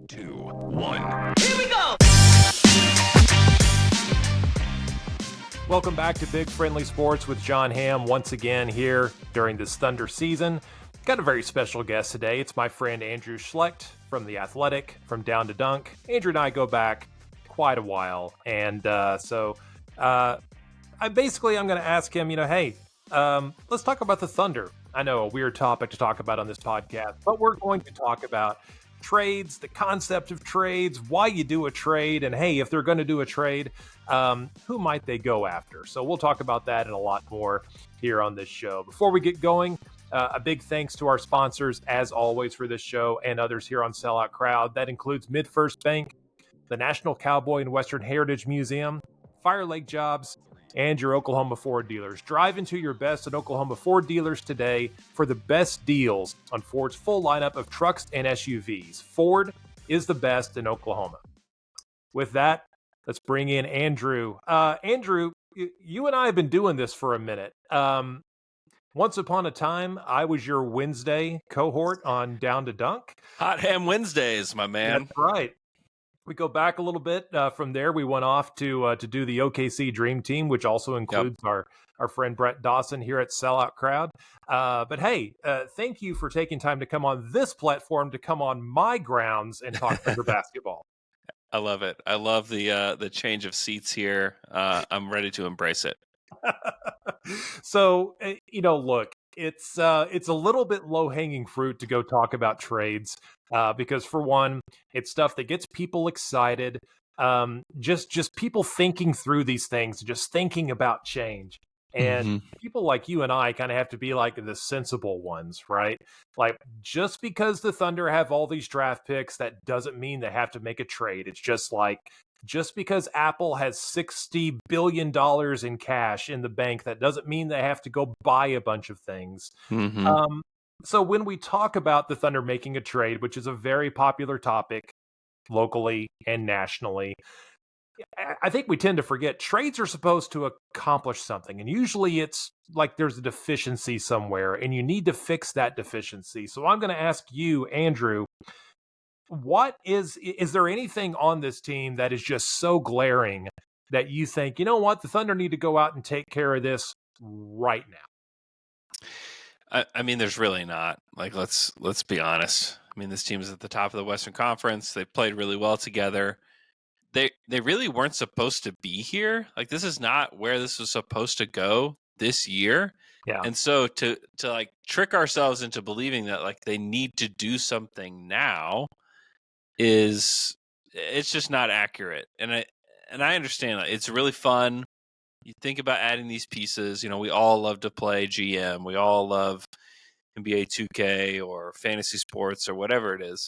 2, 1. Here we go! Welcome back to Big Friendly Sports with Jon Hamm once again here during this Thunder season. Got a very special guest today. It's my friend Andrew Schlecht from The Athletic, from Down to Dunk. Andrew and I go back quite a while, and I'm going to ask him, hey, let's talk about the Thunder. I know, a weird topic to talk about on this podcast, but we're going to talk about trades, the concept of trades, why you do a trade, and hey, if they're going to do a trade, who might they go after? So we'll talk about that and a lot more here on this show. Before we get going, a big thanks to our sponsors, as always, for this show and others here on Sellout Crowd. That includes MidFirst Bank, the National Cowboy and Western Heritage Museum, Fire Lake Jobs, and your Oklahoma Ford dealers. Drive into your best at Oklahoma Ford dealers today for the best deals on Ford's full lineup of trucks and SUVs. Ford is the best in Oklahoma. With that, let's bring in Andrew. Andrew, you and I have been doing this for a minute. Once upon a time, I was your Wednesday cohort on Down to Dunk. Hot Ham Wednesdays, my man. That's right. We go back a little bit. From there, we went off to do the OKC Dream Team, which also includes our friend Brett Dawson here at Sellout Crowd. But hey, thank you for taking time to come on this platform, to come on my grounds and talk Thunder basketball. I love it. I love the change of seats here. I'm ready to embrace it. So, look, it's a little bit low-hanging fruit to go talk about trades because, for one, it's stuff that gets people excited. Just people thinking through these things, just thinking about change. And people like you and I kind of have to be like the sensible ones, right? Like, just because the Thunder have all these draft picks, that doesn't mean they have to make a trade. It's just like, just because Apple has $60 billion in cash in the bank, that doesn't mean they have to go buy a bunch of things. So when we talk about the Thunder making a trade, which is a very popular topic locally and nationally, I think we tend to forget trades are supposed to accomplish something. And usually it's like there's a deficiency somewhere and you need to fix that deficiency. So I'm going to ask you, Andrew, what is there anything on this team that is just so glaring that you think, you know what, the Thunder need to go out and take care of this right now? I mean, there's really not. Like, let's be honest. I mean, this team is at the top of the Western Conference. They played really well together. They really weren't supposed to be here. Like, this is not where this was supposed to go this year. Yeah. And so to like trick ourselves into believing that like they need to do something now it's just not accurate. And I understand that it's really fun. You think about adding these pieces, we all love to play GM. We all love NBA 2K or fantasy sports or whatever it is.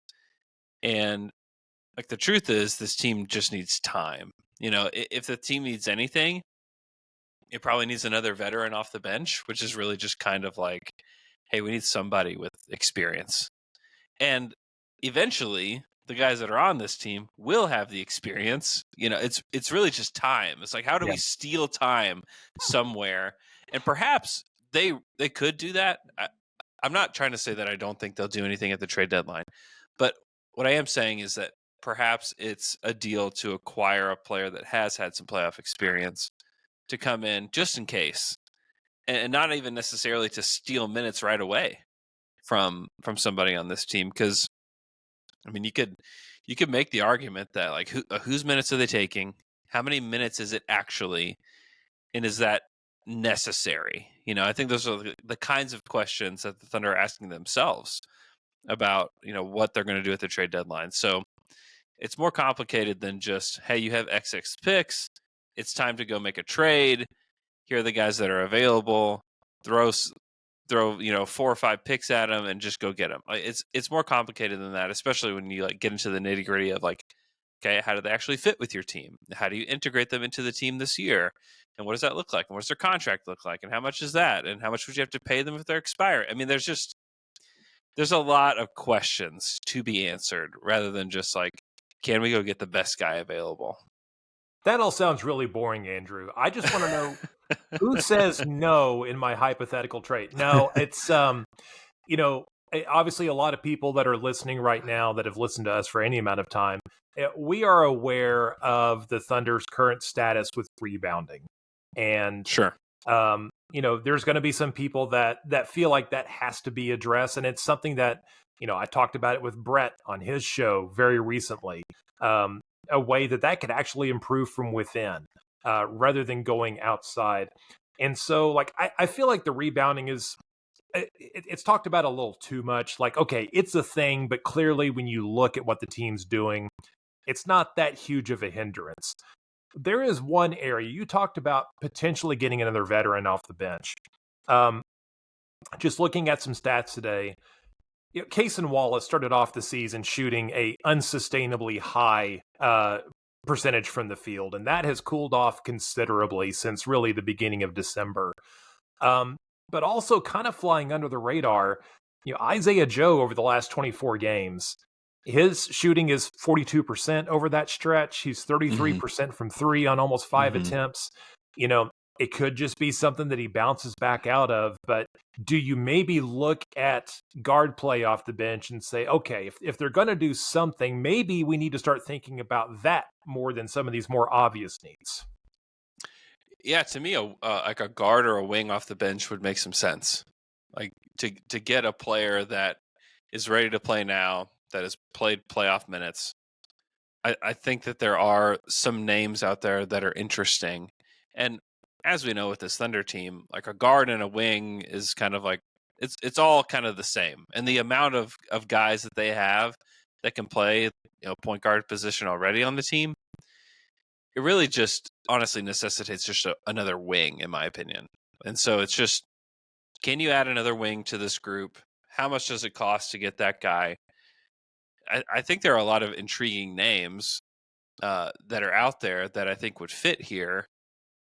And like the truth is this team just needs time. If the team needs anything, it probably needs another veteran off the bench, which is really just kind of like, hey, we need somebody with experience. And eventually the guys that are on this team will have the experience. It's really just time. It's like, how do we steal time somewhere? And perhaps they could do that. I'm not trying to say that I don't think they'll do anything at the trade deadline, but what I am saying is that perhaps it's a deal to acquire a player that has had some playoff experience to come in just in case, and not even necessarily to steal minutes right away from somebody on this team. Because I mean, you could make the argument that like whose minutes are they taking? How many minutes is it actually? And is that necessary? I think those are the kinds of questions that the Thunder are asking themselves about, what they're going to do at the trade deadline. So it's more complicated than just, hey, you have XX picks. It's time to go make a trade. Here are the guys that are available. Throw 4 or 5 picks at them and just go get them. It's more complicated than that, especially when you like get into the nitty gritty of like, okay, how do they actually fit with your team? How do you integrate them into the team this year? And what does that look like? And what does their contract look like? And how much is that? And how much would you have to pay them if they're expired? I mean, there's a lot of questions to be answered rather than just like, can we go get the best guy available? That all sounds really boring, Andrew. I just want to know who says no in my hypothetical trade. No, it's, obviously a lot of people that are listening right now that have listened to us for any amount of time, we are aware of the Thunder's current status with rebounding. And Sure. there's going to be some people that feel like that has to be addressed, and it's something that I talked about it with Brett on his show very recently. A way that could actually improve from within, rather than going outside. And so, like, I feel like the rebounding is it's talked about a little too much. Like, okay, it's a thing, but clearly, when you look at what the team's doing, it's not that huge of a hindrance. There is one area you talked about potentially getting another veteran off the bench. Just looking at some stats today, Cason Wallace started off the season shooting a unsustainably high percentage from the field, and that has cooled off considerably since really the beginning of December. But also kind of flying under the radar, Isaiah Joe over the last 24 games, his shooting is 42% over that stretch. He's 33% from three on almost 5 attempts. It could just be something that he bounces back out of, but do you maybe look at guard play off the bench and say, okay, if they're going to do something, maybe we need to start thinking about that more than some of these more obvious needs? Yeah, to me, like a guard or a wing off the bench would make some sense. Like to get a player that is ready to play now, that has played playoff minutes. I think that there are some names out there that are interesting. And as we know with this Thunder team, like a guard and a wing is kind of like it's all kind of the same. And the amount of guys that they have that can play point guard position already on the team, it really just honestly necessitates just another wing, in my opinion. And so it's just, can you add another wing to this group? How much does it cost to get that guy? I think there are a lot of intriguing names that are out there that I think would fit here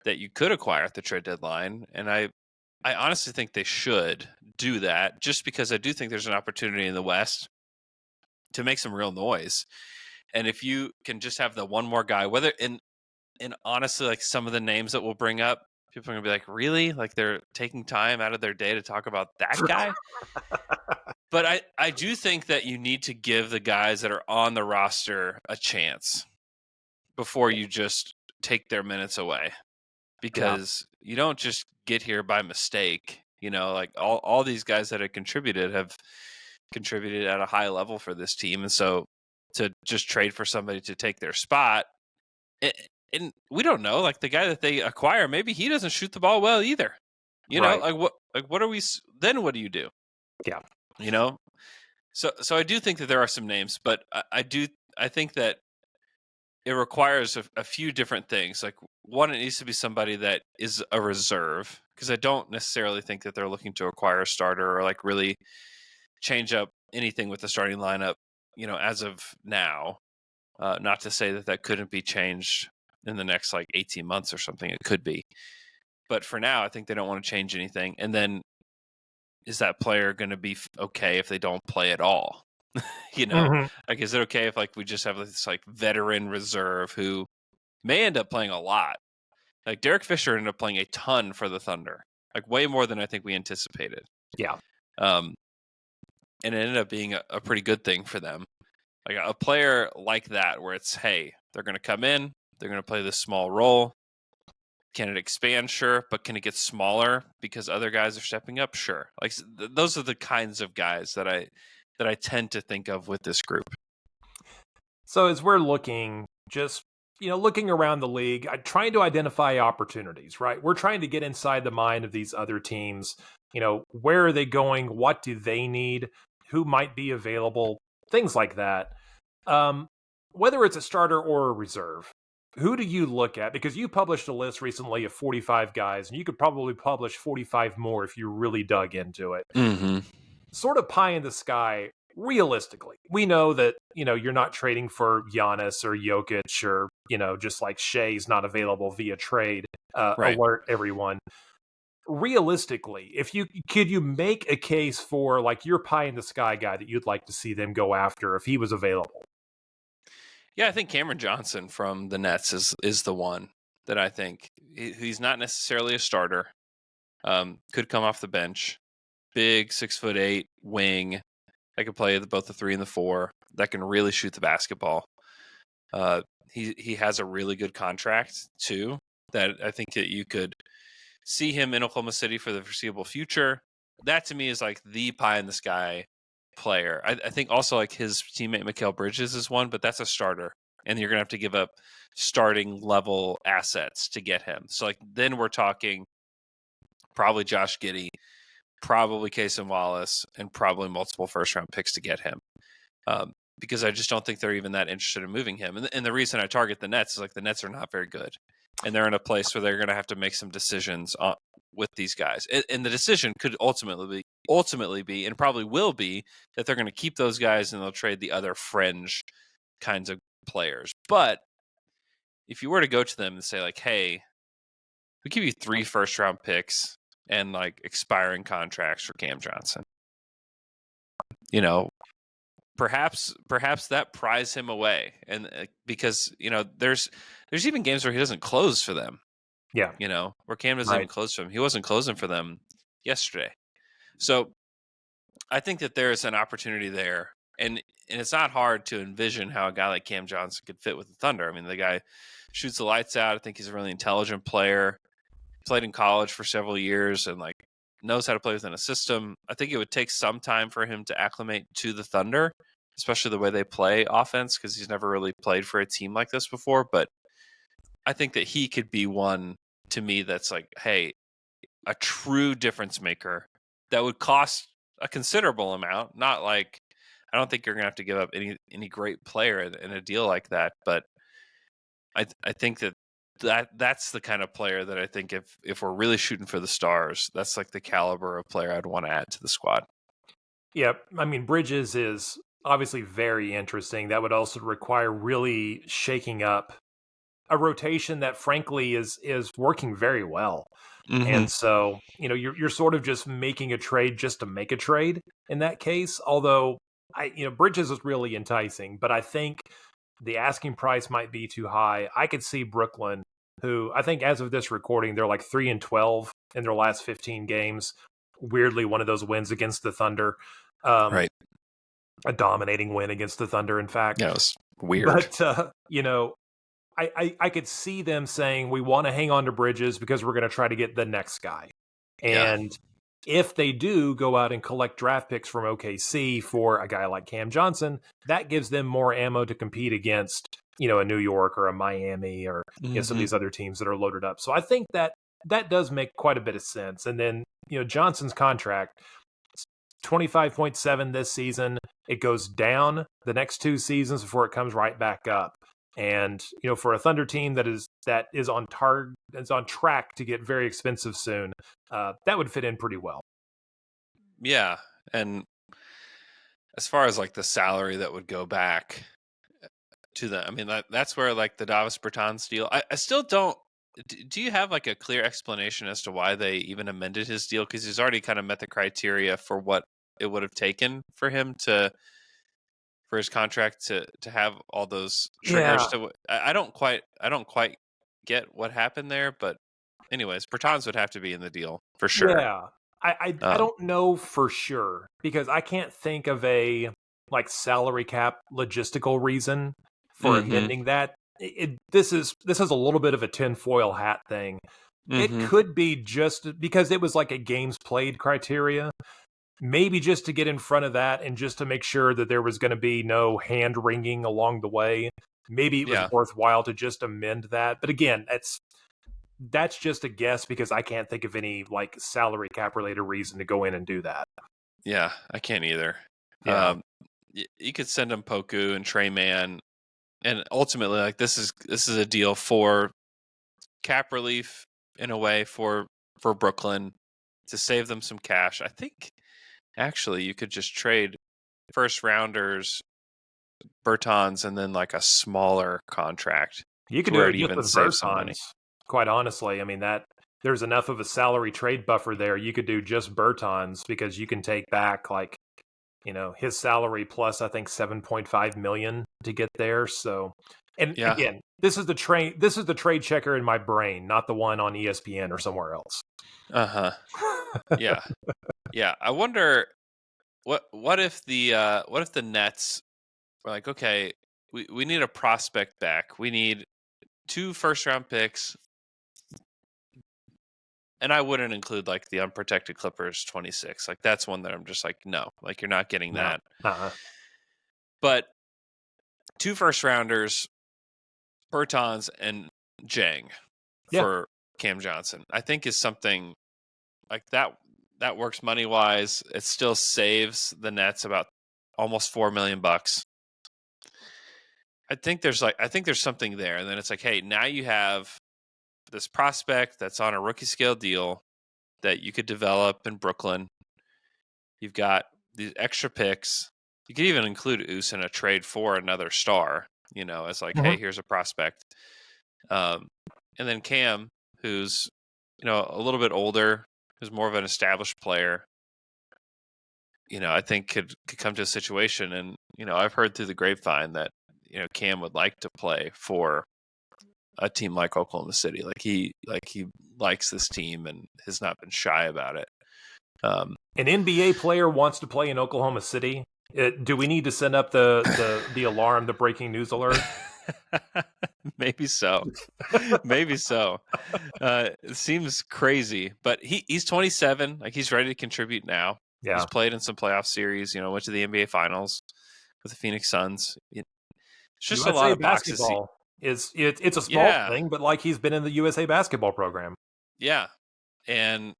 that you could acquire at the trade deadline. And I honestly think they should do that, just because I do think there's an opportunity in the West to make some real noise. And if you can just have the one more guy, whether and honestly, like some of the names that we'll bring up, people are gonna be like, really? Like they're taking time out of their day to talk about that guy? But I do think that you need to give the guys that are on the roster a chance before you just take their minutes away, because you don't just get here by mistake. Like all these guys that have contributed at a high level for this team. And so to just trade for somebody to take their spot, and we don't know, like the guy that they acquire, maybe he doesn't shoot the ball well either. Like what are we, then what do you do? Yeah. So I do think that there are some names, but I think that it requires a few different things. Like one, it needs to be somebody that is a reserve, because I don't necessarily think that they're looking to acquire a starter or like really change up anything with the starting lineup, as of now. Not to say that couldn't be changed in the next like 18 months or something. It could be. But for now, I think they don't want to change anything. And then is that player going to be okay if they don't play at all? Like, is it okay if like we just have this like veteran reserve who may end up playing a lot? Like Derek Fisher ended up playing a ton for the Thunder, like way more than I think we anticipated. Yeah. And it ended up being a pretty good thing for them. Like a player like that, where it's, hey, they're going to come in, they're going to play this small role. Can it expand? Sure. But can it get smaller because other guys are stepping up? Sure. Like those are the kinds of guys that I tend to think of with this group. So as we're looking, just looking around the league, trying to identify opportunities, right? We're trying to get inside the mind of these other teams. Where are they going? What do they need? Who might be available? Things like that. Whether it's a starter or a reserve, who do you look at? Because you published a list recently of 45 guys, and you could probably publish 45 more if you really dug into it. Sort of pie in the sky, realistically. We know that, you're not trading for Giannis or Jokic or, just like Shea's not available via trade. Right. Alert everyone. Realistically, could you make a case for like your pie in the sky guy that you'd like to see them go after if he was available? Yeah, I think Cameron Johnson from the Nets is the one that I think. He's not necessarily a starter. Could come off the bench. Big 6'8" wing. that can play both the 3 and the 4, that can really shoot the basketball. He has a really good contract too, that I think that you could see him in Oklahoma City for the foreseeable future. That to me is like the pie in the sky player. I think also like his teammate Mikal Bridges is one, but that's a starter, and you're gonna have to give up starting level assets to get him. So like then we're talking probably Josh Giddey, probably Cason Wallace, and probably multiple first round picks to get him. Because I just don't think they're even that interested in moving him. And the reason I target the Nets is like the Nets are not very good, and they're in a place where they're going to have to make some decisions with these guys. And the decision could ultimately be, and probably will be, that they're going to keep those guys and they'll trade the other fringe kinds of players. But if you were to go to them and say like, hey, we give you 3 first round picks and like expiring contracts for Cam Johnson, you know, perhaps that pries him away. And because, you know, there's even games where he doesn't close for them. Yeah. You know, where Cam doesn't even close for him. He wasn't closing for them yesterday. So I think that there's an opportunity there. And it's not hard to envision how a guy like Cam Johnson could fit with the Thunder. I mean, the guy shoots the lights out. I think he's a really intelligent player. Played in college for several years and like knows how to play within a system. I think it would take some time for him to acclimate to the Thunder, especially the way they play offense, because he's never really played for a team like this before. But I think that he could be one, to me, that's like, hey, a true difference maker that would cost a considerable amount. Not like, I don't think you're going to have to give up any great player in a deal like that. But I think that's the kind of player that I think if we're really shooting for the stars, that's like the caliber of player I'd want to add to the squad. Yeah, I mean, Bridges is obviously very interesting. That would also require really shaking up a rotation that frankly is working very well. Mm-hmm. And so, you know, you're sort of just making a trade just to make a trade in that case. Although Bridges is really enticing, but I think the asking price might be too high. I could see Brooklyn, who I think as of this recording, they're like 3-12 in their last 15 games. Weirdly, one of those wins against the Thunder. Right. A dominating win against the Thunder, in fact. Yeah, it was weird. But, I could see them saying, we want to hang on to Bridges because we're going to try to get the next guy. And if they do go out and collect draft picks from OKC for a guy like Cam Johnson, that gives them more ammo to compete against, a New York or a Miami or some of these other teams that are loaded up. So I think that does make quite a bit of sense. And then, Johnson's contract, 25.7 this season. It goes down the next 2 seasons before it comes right back up. And, for a Thunder team that is on track to get very expensive soon, that would fit in pretty well. Yeah. And as far as like the salary that would go back to them, I mean, that's where like the Davis Bertans deal, I still don't. Do you have like a clear explanation as to why they even amended his deal? Because he's already kind of met the criteria for what it would have taken for him for his contract to have all those triggers. Yeah. I don't quite get what happened there, but anyways, Bertans would have to be in the deal for sure. Yeah, I don't know for sure because I can't think of a like salary cap logistical reason for amending that. This is a little bit of a tinfoil hat thing. It could be just because it was like a games played criteria. Maybe just to get in front of that and just to make sure that there was going to be no hand wringing along the way. Maybe it was worthwhile to just amend that. But again, that's just a guess because I can't think of any like salary cap related reason to go in and do that. Yeah, I can't either. Yeah. You could send him Poku and Trey Mann, and ultimately, like this is a deal for cap relief in a way for Brooklyn to save them some cash. I think. Actually, you could just trade first rounders, Bertans, and then like a smaller contract. You could do it even save some money. Quite honestly, I mean that there's enough of a salary trade buffer there. You could do just Bertans because you can take back like his salary plus I think $7.5 million to get there. So, and again, this is the trade checker in my brain, not the one on ESPN or somewhere else. Yeah. Yeah, I wonder what if the Nets were like, okay, we need a prospect back. We need 2 first-round picks, and I wouldn't include like the unprotected Clippers 26. Like that's one that I'm just like, no, like you're not getting No. that. Uh-uh. But 2 first-rounders, Bertans and Jang Yeah. for Cam Johnson, I think is something like that works money wise. It still saves the Nets about almost $4 million. I think there's something there, and then it's like, hey, now you have this prospect that's on a rookie scale deal that you could develop in Brooklyn. You've got these extra picks. You could even include Oos in a trade for another star. As like, hey, Mhm. here's a prospect. And then Cam, who's a little bit older, who's more of an established player. I think could come to a situation, and I've heard through the grapevine that Cam would like to play for a team like Oklahoma City. Like he likes this team and has not been shy about it. An NBA player wants to play in Oklahoma City. Do we need to send up the alarm, the breaking news alert? Maybe so. Maybe so. It seems crazy, but he's 27. Like he's ready to contribute now. Yeah. He's played in some playoff series. Went to the NBA Finals with the Phoenix Suns. It's just a lot USA of boxes. basketball it's a small Yeah, thing, but like he's been in the USA basketball program. yeah, and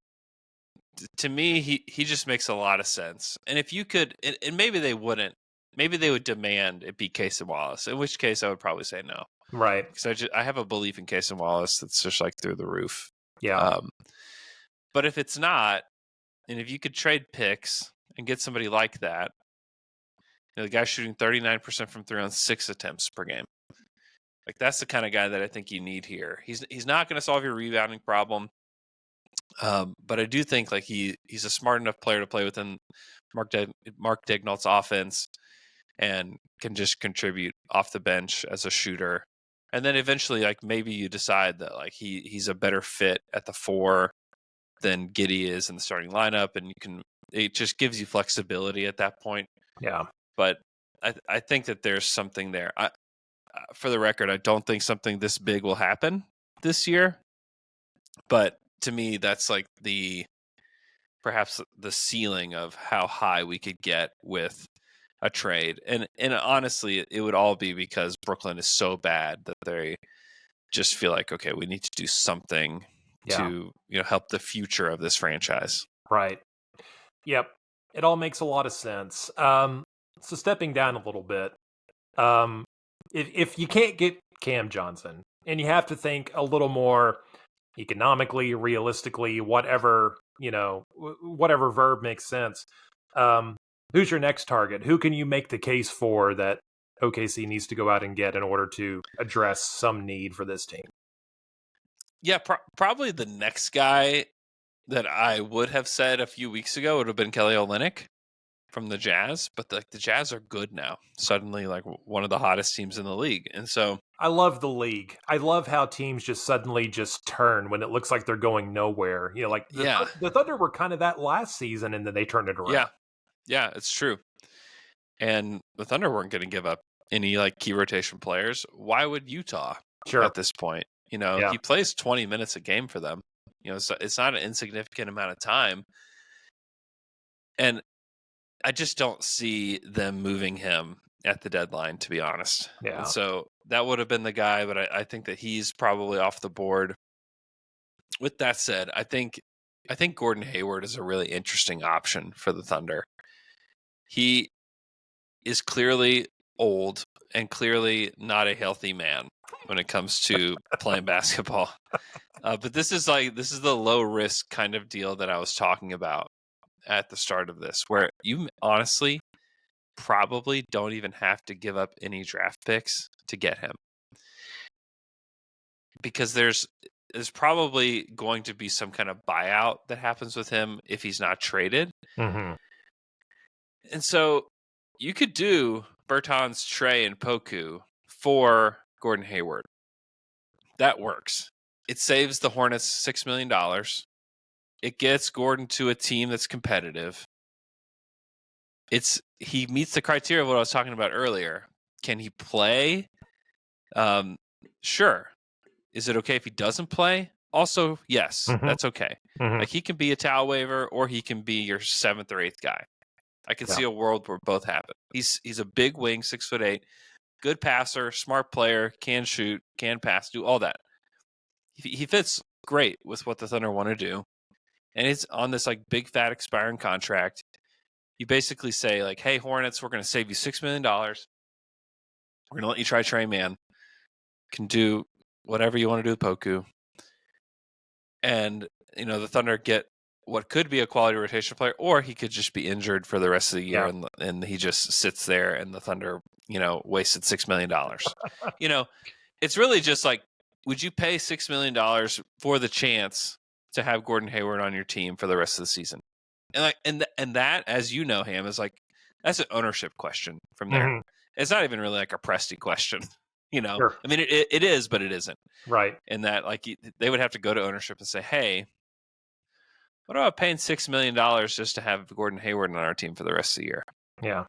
to me, he just makes a lot of sense. And if you could, and maybe they wouldn't. Maybe they would demand it be Casey Wallace. In which case, I would probably say no. Right. Because I have a belief in Casey Wallace that's just like through the roof. Yeah. But if it's not, and if you could trade picks and get somebody like that, the guy shooting 39% from 3 on 6 attempts per game, like that's the kind of guy that I think you need here. He's not going to solve your rebounding problem, but I do think like he's a smart enough player to play within Mark Daignault's offense and can just contribute off the bench as a shooter. And then eventually, like maybe you decide that like he's a better fit at the 4 than Giddey is in the starting lineup, and it just gives you flexibility at that point. Yeah. But I think that there's something there. For the record, I don't think something this big will happen this year. But to me, that's like perhaps the ceiling of how high we could get with a trade. And honestly, it would all be because Brooklyn is so bad that they just feel like, okay, we need to do something to help the future of this franchise. Right. Yep. It all makes a lot of sense. So stepping down a little bit, if you can't get Cam Johnson and you have to think a little more economically, realistically, whatever verb makes sense, who's your next target? Who can you make the case for that OKC needs to go out and get in order to address some need for this team? Yeah, probably the next guy that I would have said a few weeks ago would have been Kelly Olynk from the Jazz, but the Jazz are good now. Suddenly, like one of the hottest teams in the league, and so I love the league. I love how teams just suddenly just turn when it looks like they're going nowhere. Like the Thunder were kind of that last season, and then they turned it around. Yeah, it's true. And the Thunder weren't going to give up any like key rotation players. Why would Utah at this point? He plays 20 minutes a game for them. It's not an insignificant amount of time. And I just don't see them moving him at the deadline, to be honest. Yeah. And so that would have been the guy, but I think that he's probably off the board. With that said, I think Gordon Hayward is a really interesting option for the Thunder. He is clearly old and clearly not a healthy man when it comes to playing basketball. But this is the low risk kind of deal that I was talking about at the start of this, where you honestly probably don't even have to give up any draft picks to get him, because there's probably going to be some kind of buyout that happens with him if he's not traded. Mm-hmm. And so you could do Bertans, Trey, and Poku for Gordon Hayward. That works. It saves the Hornets $6 million. It gets Gordon to a team that's competitive. he meets the criteria of what I was talking about earlier. Can he play? Sure. Is it okay if he doesn't play? Also, yes, that's okay. Like, he can be a towel waiver, or he can be your 7th or 8th guy. I can see a world where both happen. He's a big wing, 6'8", good passer, smart player, can shoot, can pass, do all that. He fits great with what the Thunder want to do, and he's on this like big fat expiring contract. You basically say like, "Hey, Hornets, we're going to save you $6 million. We're going to let you try Trey Mann. Can do whatever you want to do with Poku." And, the Thunder get what could be a quality rotation player, or he could just be injured for the rest of the year, and he just sits there, and the Thunder, wasted $6 million. It's really just like, would you pay $6 million for the chance to have Gordon Hayward on your team for the rest of the season? And that, as you know, Ham, is like, that's an ownership question from there. It's not even really like a Presti question. Sure. I mean, it is, but it isn't. Right. And that, like, they would have to go to ownership and say, "Hey, what about paying $6 million just to have Gordon Hayward on our team for the rest of the year?" Yeah.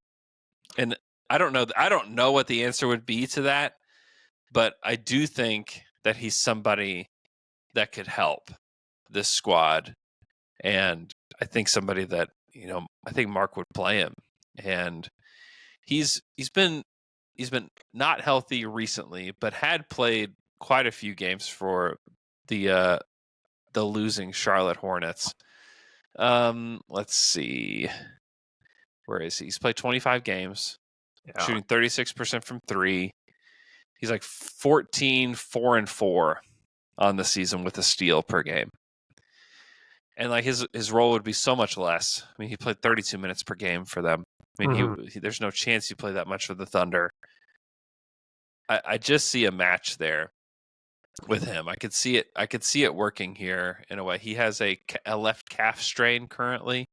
And I don't know what the answer would be to that, but I do think that he's somebody that could help this squad, and I think somebody that I think Mark would play him, and he's been not healthy recently, but had played quite a few games for the losing Charlotte Hornets. Let's see. Where is he? He's played 25 games, shooting 36% from 3. He's like 14, 4, and 4 on the season with a steal per game. And like his role would be so much less. I mean, he played 32 minutes per game for them. I mean, there's no chance you play that much for the Thunder. I just see a match there with him. I could see it working here in a way. He has a left calf strain currently,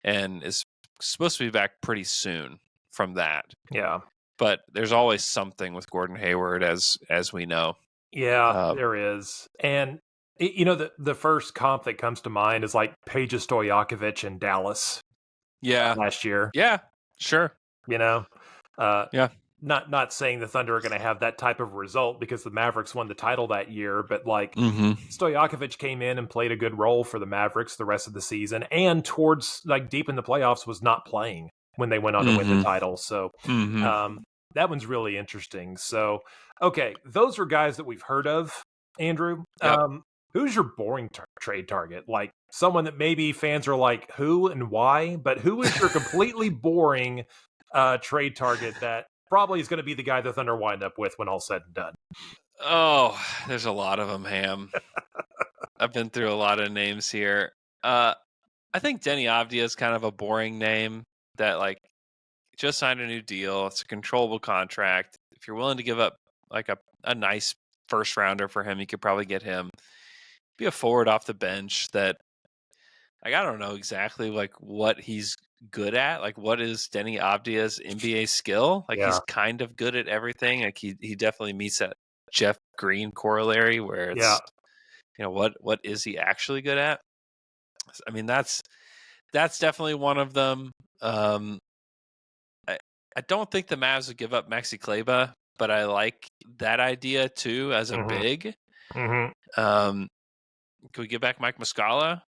and is supposed to be back pretty soon from that. Yeah. But there's always something with Gordon Hayward, as we know. Yeah, there is. And the first comp that comes to mind is like Peja Stojakovic in Dallas. Yeah. Last year. Yeah. Sure. Yeah. Not saying the Thunder are going to have that type of result because the Mavericks won the title that year, but like Stojakovic came in and played a good role for the Mavericks the rest of the season, and towards like deep in the playoffs was not playing when they went on to win the title. So that one's really interesting. So, okay, those are guys that we've heard of, Andrew. Yep. Who's your boring trade target? Like someone that maybe fans are like, who and why? But who is your completely boring trade target that probably is going to be the guy the Thunder wind up with when all's said and done? Oh, there's a lot of them, Ham. I've been through a lot of names here. I think Denny Avdia is kind of a boring name that like just signed a new deal. It's a controllable contract. If you're willing to give up like a nice first rounder for him, you could probably get him. Be a forward off the bench that like I don't know exactly like what he's good at. Like what is Denny Avdia's NBA skill? Like he's kind of good at everything. Like he definitely meets that Jeff Green corollary where it's what is he actually good at? I mean that's definitely one of them. I don't think the Mavs would give up Maxi Kleber, but I like that idea too as a big. Could we get back Mike Muscala,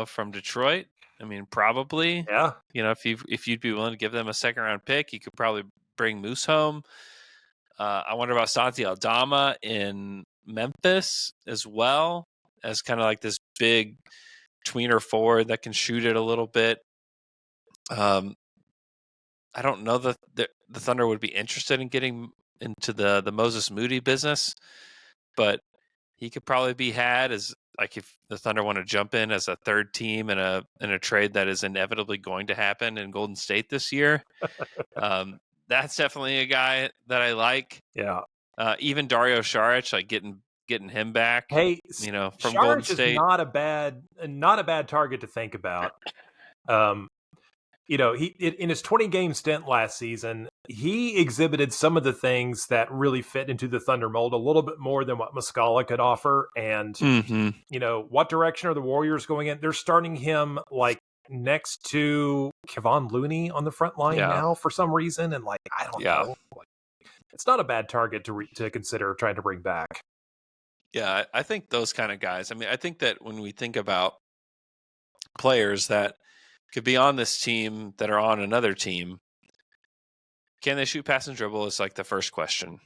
from Detroit? I mean, probably. Yeah. If you'd be willing to give them a second round pick, you could probably bring Moose home. I wonder about Santi Aldama in Memphis as well, as kind of like this big tweener forward that can shoot it a little bit. I don't know that the Thunder would be interested in getting into the Moses Moody business, but he could probably be had as like if the Thunder want to jump in as a third team in a trade that is inevitably going to happen in Golden State this year. That's definitely a guy that I like. Yeah. Even Dario Saric, like getting him back. Hey, from Saric Golden State is not a bad target to think about. He in his 20-game stint last season, he exhibited some of the things that really fit into the Thunder mold a little bit more than what Muscala could offer. And, what direction are the Warriors going in? They're starting him like next to Kevon Looney on the front line now for some reason, and like I don't know, like, it's not a bad target to consider trying to bring back. Yeah, I think those kind of guys. I mean, I think that when we think about players that could be on this team that are on another team, can they shoot, pass, and dribble is like the first question.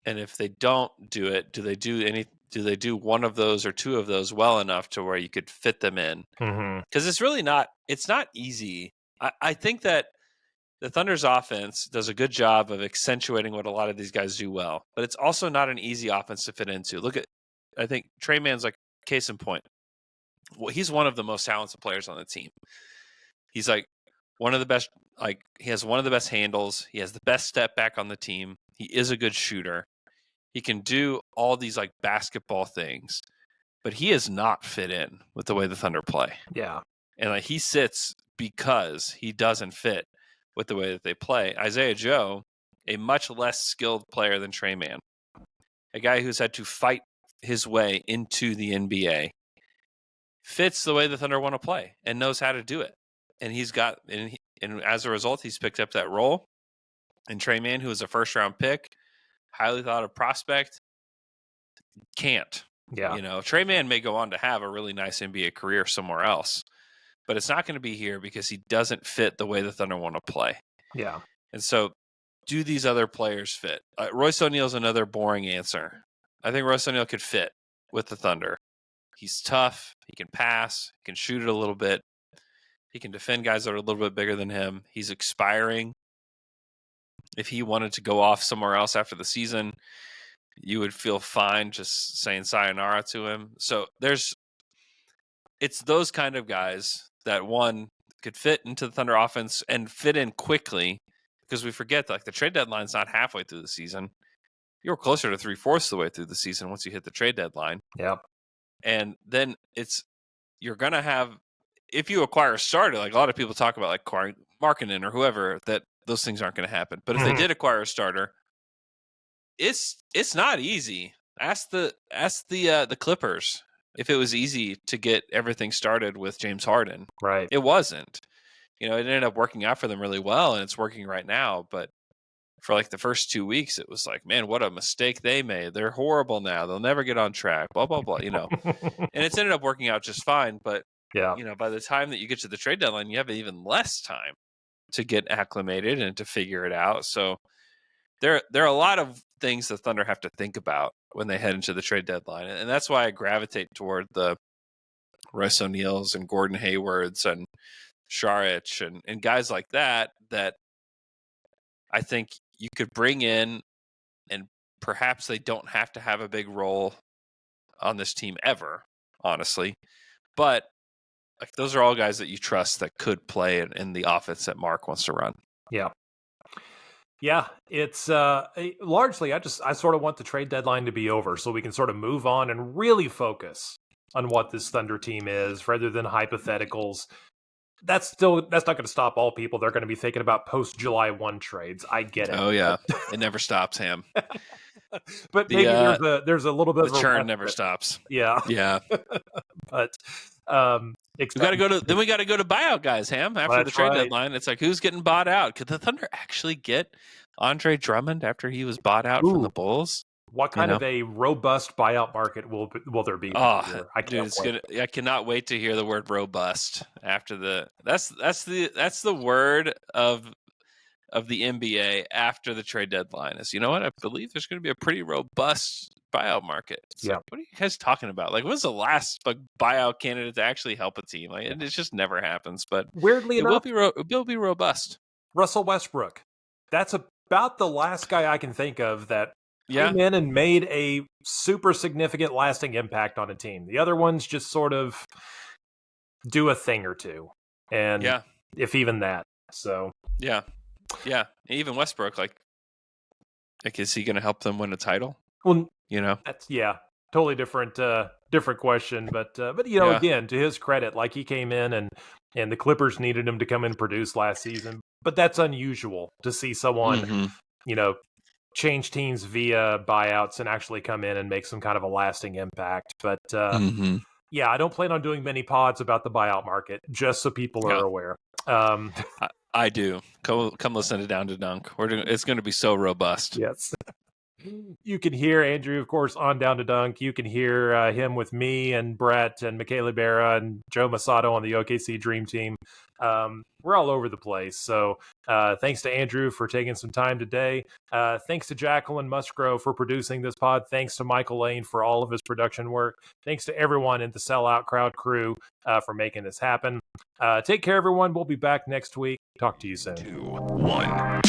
And if they don't do it, do they do one of those or two of those well enough to where you could fit them in? Because it's really not easy. I think that the Thunder's offense does a good job of accentuating what a lot of these guys do well, but it's also not an easy offense to fit into. I think Trey Mann's like case in point. Well, he's one of the most talented players on the team. He's like one of the best. Like he has one of the best handles. He has the best step back on the team. He is a good shooter. He can do all these like basketball things, but he is not fit in with the way the Thunder play. Yeah, and like he sits because he doesn't fit with the way that they play. Isaiah Joe, a much less skilled player than Trey Mann, a guy who's had to fight his way into the NBA, fits the way the Thunder want to play and knows how to do it. And and as a result, he's picked up that role. And Trey Mann, who is a first-round pick, highly thought of prospect, can't. Yeah. Trey Mann may go on to have a really nice NBA career somewhere else, but it's not going to be here because he doesn't fit the way the Thunder want to play. Yeah. And so do these other players fit? Royce O'Neal's another boring answer. I think Royce O'Neal could fit with the Thunder. He's tough. He can pass. He can shoot it a little bit. He can defend guys that are a little bit bigger than him. He's expiring. If he wanted to go off somewhere else after the season, you would feel fine just saying sayonara to him. So it's those kind of guys that one could fit into the Thunder offense and fit in quickly, because we forget that like the trade deadline's not halfway through the season. You're closer to 3/4 of the way through the season once you hit the trade deadline. Yep. And then you're going to have, if you acquire a starter, like a lot of people talk about like Markkanen or whoever, that those things aren't going to happen. But if they did acquire a starter, it's not easy. Ask the Clippers if it was easy to get everything started with James Harden. Right. It wasn't. It ended up working out for them really well, and it's working right now. But for like the first 2 weeks, it was like, man, what a mistake they made. They're horrible now. They'll never get on track, blah, blah, blah, And it's ended up working out just fine. But, yeah, by the time that you get to the trade deadline, you have even less time to get acclimated and to figure it out. So there are a lot of things the Thunder have to think about when they head into the trade deadline. And that's why I gravitate toward the Royce O'Neals and Gordon Haywards and Saric and guys like that I think you could bring in, and perhaps they don't have to have a big role on this team ever, honestly. But like those are all guys that you trust that could play in the offense that Mark wants to run. Yeah. Yeah, it's largely I sort of want the trade deadline to be over so we can sort of move on and really focus on what this Thunder team is rather than hypotheticals. That's not going to stop all people. They're going to be thinking about post July 1 trades. I get it. Oh yeah, it never stops, Ham. But maybe there's a little bit the of churn never stops. Yeah, yeah. But we got to go to buyout guys, Ham. After the trade deadline, it's like who's getting bought out? Could the Thunder actually get Andre Drummond after he was bought out from the Bulls? What kind of a robust buyout market will there be? Oh, I cannot wait to hear the word robust after that's the word of the NBA after the trade deadline is, I believe there's going to be a pretty robust buyout market. Yeah. Like, what are you guys talking about? Like, when's the last buyout candidate to actually help a team? Like, it just never happens. But weirdly enough, it will be robust. Russell Westbrook. That's about the last guy I can think of that came in and made a super significant lasting impact on a team. The other ones just sort of do a thing or two. And if even that. So yeah. Even Westbrook, like is he going to help them win a title? Well, that's totally different question. But again, to his credit, like he came in and the Clippers needed him to come and produce last season. But that's unusual to see someone, change teams via buyouts and actually come in and make some kind of a lasting impact. But Yeah, I don't plan on doing many pods about the buyout market, just so people are aware. I do. Come listen to Down to Dunk. It's going to be so robust. Yes. You can hear Andrew, of course, on Down to Dunk. You can hear him with me and Brett and Michaela Berra and Joe Masato on the OKC Dream Team. We're all over the place. So thanks to Andrew for taking some time today. Thanks to Jacquelyn Musgrove for producing this pod. Thanks to Michael Lane for all of his production work. Thanks to everyone in the Sellout Crowd crew for making this happen. Take care, everyone. We'll be back next week. Talk to you soon. 2, 1.